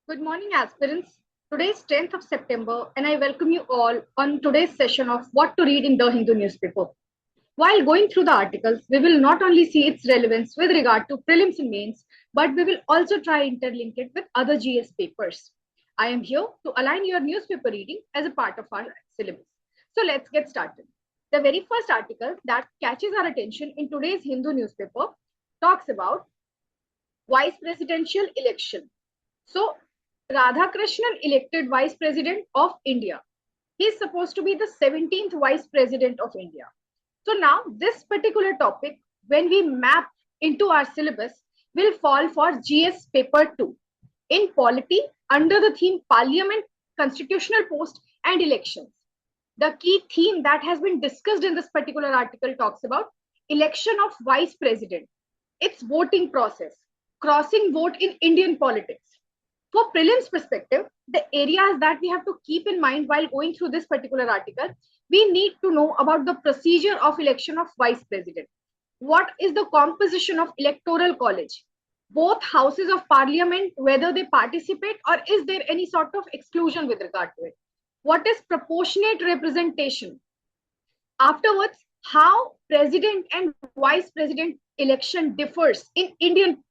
Good morning, aspirants. Today is 10th of September, and I welcome you all on today's session of What to Read in the Hindu newspaper. While going through the articles, we will not only see its relevance with regard to prelims and mains, but we will also try interlink it with other GS papers. I am here to align your newspaper reading as a part of our syllabus. So let's get started. The very first article that catches our attention in today's Hindu newspaper talks about vice presidential election. So Radhakrishnan elected Vice President of India. He is supposed to be the 17th Vice President of India. So now this particular topic, when we map into our syllabus, will fall for GS paper 2 in polity under the theme Parliament, Constitutional Post and Elections. The key theme that has been discussed in this particular article talks about election of Vice President, its voting process, crossing vote in Indian politics. For prelims perspective, the areas that we have to keep in mind while going through this particular article, we need to know about the procedure of election of vice president. What is the composition of electoral college? Both houses of parliament, whether they participate or is there any sort of exclusion with regard to it? What is proportionate representation? Afterwards, how president and vice president election differs in Indian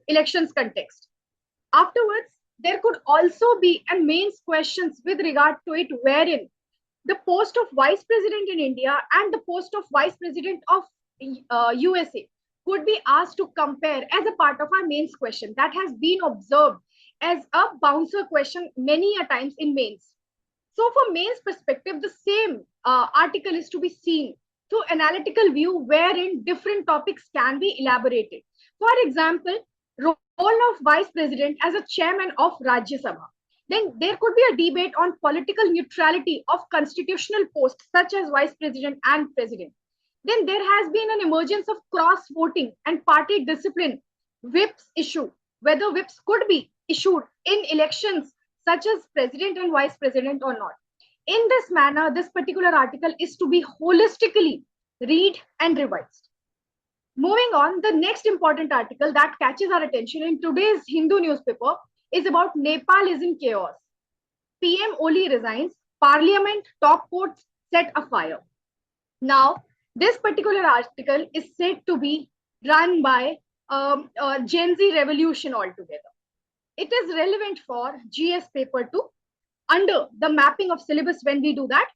elections context. Afterwards, there could also be a mains questions with regard to it, wherein the post of vice president in India and the post of vice president of USA could be asked to compare as a part of our mains question. That has been observed as a bouncer question many a times in mains. So for mains perspective, the same article is to be seen through analytical view, wherein different topics can be elaborated. For example, role of vice president as a chairman of Rajya Sabha. Then there could be a debate on political neutrality of constitutional posts such as vice president and president. Then there has been an emergence of cross voting and party discipline whips issue, whether whips could be issued in elections such as president and vice president or not. In this manner, this particular article is to be holistically read and revised. Moving on, the next important article that catches our attention in today's Hindu newspaper is about Nepal is in chaos. PM Oli resigns, Parliament top courts set afire. Now, this particular article is said to be run by Gen Z revolution altogether. It is relevant for GS paper 2 under the mapping of syllabus when we do that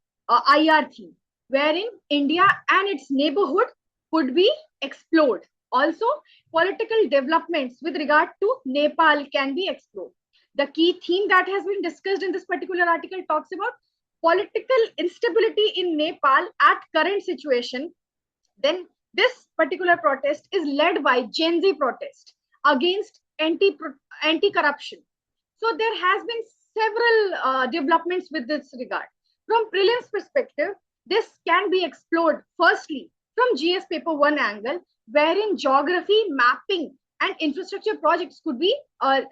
IR theme, wherein India and its neighborhood could be explored. Also, political developments with regard to Nepal can be explored. The key theme that has been discussed in this particular article talks about political instability in Nepal at current situation. Then this particular protest is led by Gen Z protest against anti-corruption. So there has been several developments with this regard. From prelims perspective, this can be explored firstly from GS paper 1 angle, wherein geography, mapping and infrastructure projects could be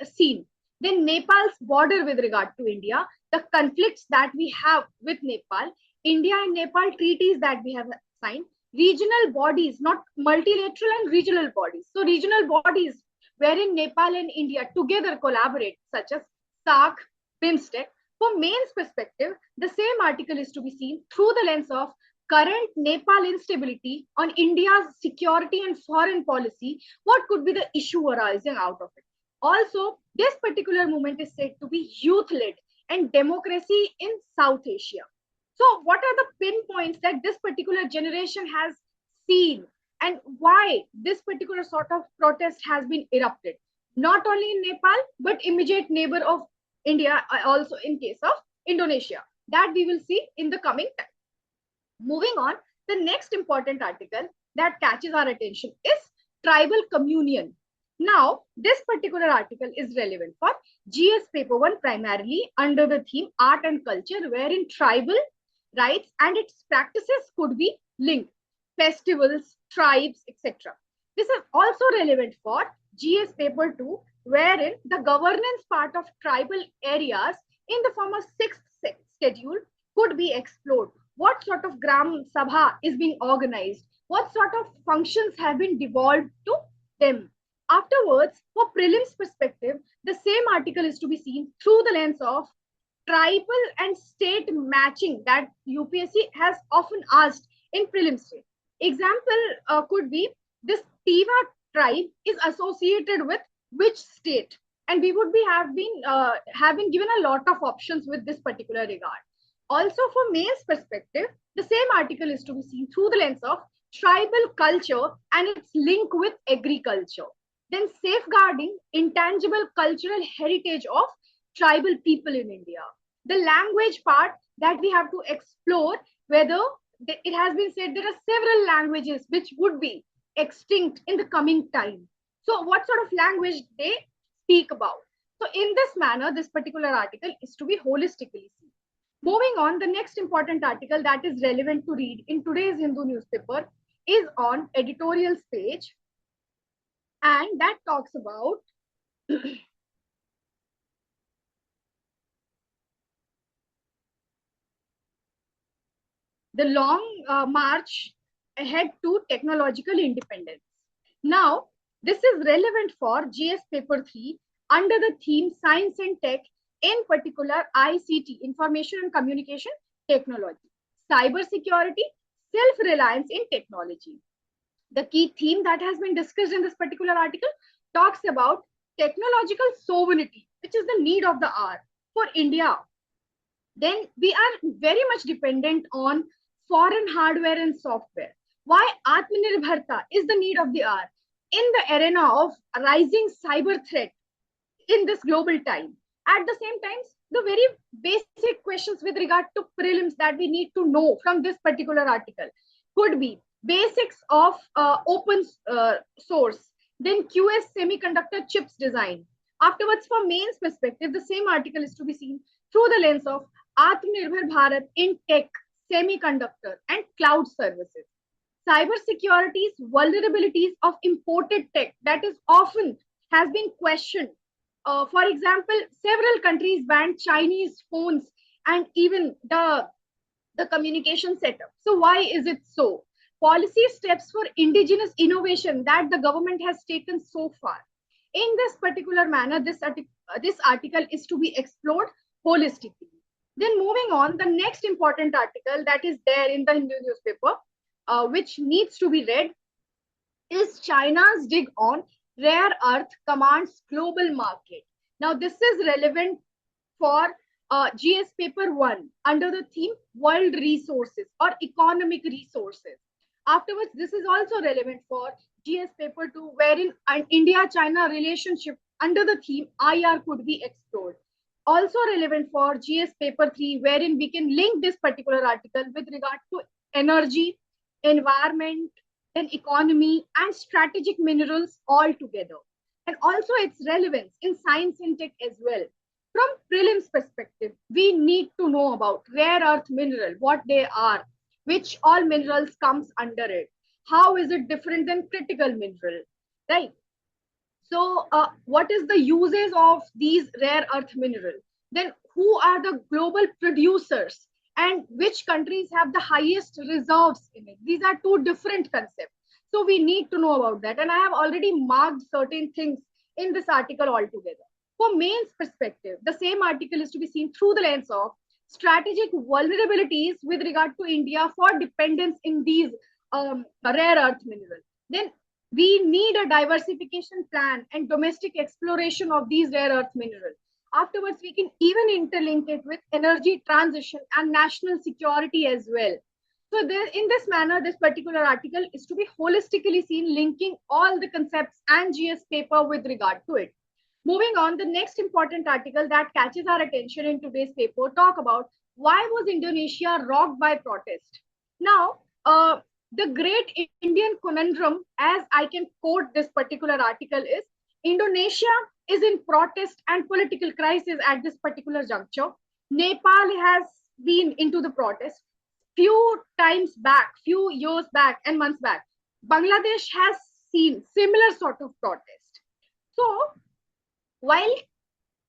seen. Then Nepal's border with regard to India, the conflicts that we have with Nepal, India and Nepal treaties that we have signed, regional bodies, not multilateral and regional bodies. So regional bodies wherein Nepal and India together collaborate, such as SAARC, BIMSTEC. For mains perspective, the same article is to be seen through the lens of current Nepal instability on India's security and foreign policy. What could be the issue arising out of it? Also, this particular movement is said to be youth-led and democracy in South Asia. So what are the pinpoints that this particular generation has seen and why this particular sort of protest has been erupted? Not only in Nepal, but immediate neighbor of India, also in case of Indonesia. That we will see in the coming time. Moving on, the next important article that catches our attention is tribal communion. Now, this particular article is relevant for GS paper 1 primarily under the theme art and culture, wherein tribal rights and its practices could be linked, festivals, tribes, etc. This is also relevant for GS paper 2, wherein the governance part of tribal areas in the form of 6th schedule could be explored. What sort of Gram Sabha is being organized? What sort of functions have been devolved to them? Afterwards, for prelims perspective, the same article is to be seen through the lens of tribal and state matching that UPSC has often asked in prelims state. Example could be this 𝗏𝗏 tribe is associated with which state, and we would be having given a lot of options with this particular regard. Also, for males perspective, the same article is to be seen through the lens of tribal culture and its link with agriculture. Then safeguarding intangible cultural heritage of tribal people in India. The language part that we have to explore, whether it has been said there are several languages which would be extinct in the coming time. So what sort of language they speak about? So in this manner, this particular article is to be holistically seen. Moving on, the next important article that is relevant to read in today's Hindu newspaper is on editorials page, and that talks about the long march ahead to technological independence. Now, this is relevant for GS paper 3 under the theme Science and Tech, in particular ICT, Information and Communication Technology, Cyber Security, Self-Reliance in Technology. The key theme that has been discussed in this particular article talks about technological sovereignty, which is the need of the hour for India. Then we are very much dependent on foreign hardware and software. Why Atmanirbharta is the need of the hour in the arena of rising cyber threat in this global time. At the same time, the very basic questions with regard to prelims that we need to know from this particular article could be basics of open source, then QS semiconductor chips design. Afterwards, for mains perspective, the same article is to be seen through the lens of Atmanirbhar Bharat in tech, semiconductor, and cloud services. Cyber security's vulnerabilities of imported tech that is often has been questioned. For example, several countries banned Chinese phones and even the communication setup. So why is it so? Policy steps for indigenous innovation that the government has taken so far. In this particular manner, this article is to be explored holistically. Then moving on, the next important article that is there in the Hindu newspaper, which needs to be read, is China's dig on rare earth commands global market. Now, this is relevant for GS paper 1 under the theme world resources or economic resources. Afterwards, this is also relevant for GS paper 2, wherein an India-China relationship under the theme IR could be explored. Also relevant for GS paper 3, wherein we can link this particular article with regard to energy, environment, then economy, and strategic minerals all together. And also its relevance in science and tech as well. From prelims perspective, we need to know about rare earth mineral, what they are, which all minerals comes under it. How is it different than critical mineral, right? So what is the uses of these rare earth minerals? Then who are the global producers and which countries have the highest reserves in it? These are two different concepts. So we need to know about that. And I have already marked certain things in this article altogether. For mains perspective, the same article is to be seen through the lens of strategic vulnerabilities with regard to India for dependence in these rare earth minerals. Then we need a diversification plan and domestic exploration of these rare earth minerals. Afterwards, we can even interlink it with energy transition and national security as well. So in this manner, this particular article is to be holistically seen, linking all the concepts and GS paper with regard to it. Moving on, the next important article that catches our attention in today's paper talk about why was Indonesia rocked by protest. Now, the great Indian conundrum, as I can quote this particular article, is Indonesia is in protest and political crisis at this particular juncture. Nepal has been into the protest. Few years back and months back, Bangladesh has seen similar sort of protest. So, while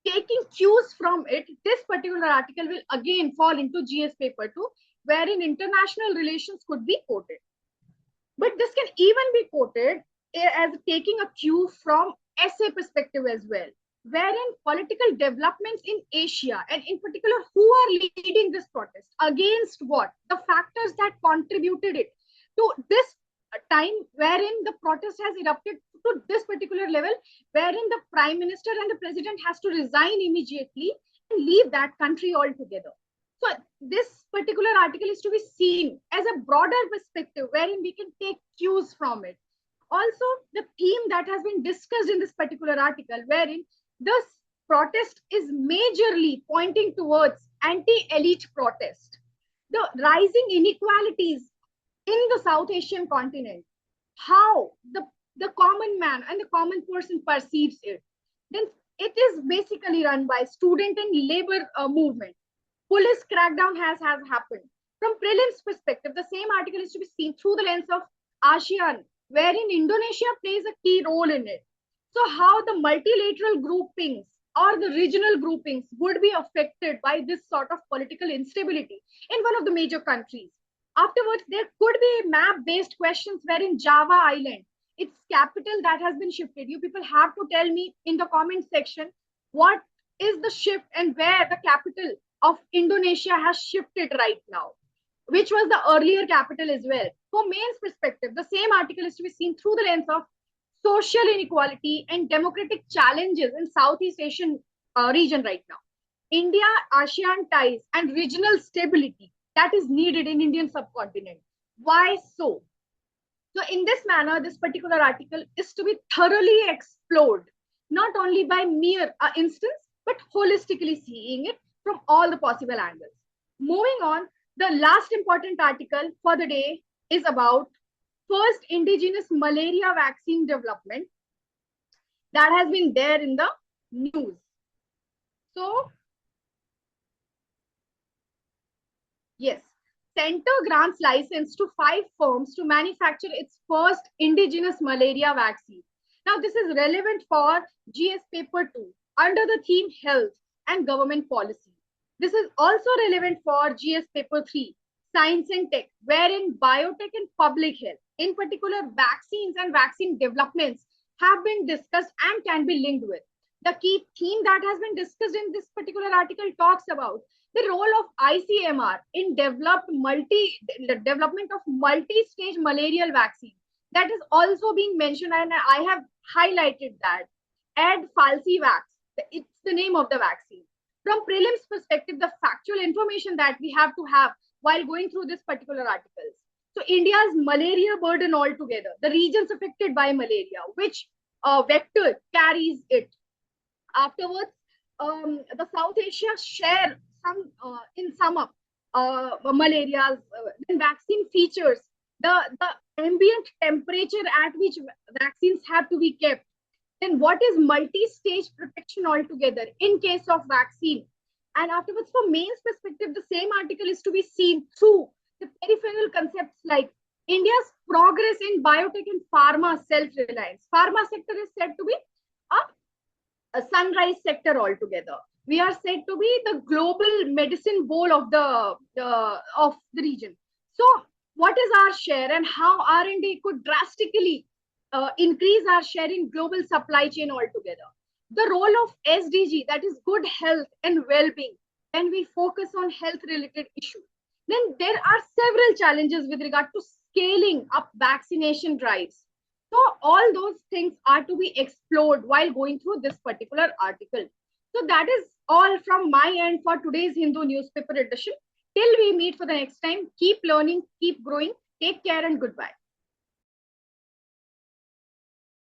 taking cues from it, this particular article will again fall into GS paper 2, wherein international relations could be quoted. But this can even be quoted as taking a cue from essay perspective as well, wherein political developments in Asia, and in particular, who are leading this protest, against what, the factors that contributed it to this time wherein the protest has erupted to this particular level, wherein the prime minister and the president has to resign immediately and leave that country altogether. So this particular article is to be seen as a broader perspective wherein we can take cues from it. Also, the theme that has been discussed in this particular article, wherein this protest is majorly pointing towards anti-elite protest, the rising inequalities in the South Asian continent, how the common man and the common person perceives it. Then it is basically run by student and labor movement. Police crackdown has happened. From prelims perspective, the same article is to be seen through the lens of ASEAN, wherein Indonesia plays a key role in it. So how the multilateral groupings or the regional groupings would be affected by this sort of political instability in one of the major countries. Afterwards, there could be map-based questions wherein Java Island, its capital that has been shifted. You people have to tell me in the comment section what is the shift and where the capital of Indonesia has shifted right now, which was the earlier capital as well. From mains perspective, the same article is to be seen through the lens of social inequality and democratic challenges in Southeast Asian region right now. India-ASEAN ties and regional stability that is needed in Indian subcontinent. Why so? So in this manner, this particular article is to be thoroughly explored, not only by mere instance, but holistically seeing it from all the possible angles. Moving on, the last important article for the day is about first indigenous malaria vaccine development that has been there in the news. So, yes, center grants license to 5 firms to manufacture its first indigenous malaria vaccine. Now, this is relevant for GS paper 2 under the theme health and government policy. This is also relevant for GS paper 3, science and tech, wherein biotech and public health, in particular vaccines and vaccine developments, have been discussed and can be linked with. The key theme that has been discussed in this particular article talks about the role of ICMR in development of multi-stage malarial vaccine. That is also being mentioned, and I have highlighted that. 𝗏𝗏𝗏, it's the name of the vaccine. From prelims perspective, the factual information that we have to have while going through this particular articles. So India's malaria burden altogether, the regions affected by malaria, which vector carries it. Afterwards, the South Asia share some, in sum up, malaria's vaccine features, the ambient temperature at which vaccines have to be kept. Then what is multi-stage protection altogether in case of vaccine? And afterwards, from mains perspective, the same article is to be seen through the peripheral concepts like India's progress in biotech and pharma self-reliance. Pharma sector is said to be a sunrise sector altogether. We are said to be the global medicine bowl of the region. So what is our share and how R&D could drastically increase our share in global supply chain altogether? The role of SDG, that is good health and well-being, when we focus on health-related issues. Then there are several challenges with regard to scaling up vaccination drives. So all those things are to be explored while going through this particular article. So that is all from my end for today's Hindu newspaper edition. Till we meet for the next time, keep learning, keep growing, take care and goodbye.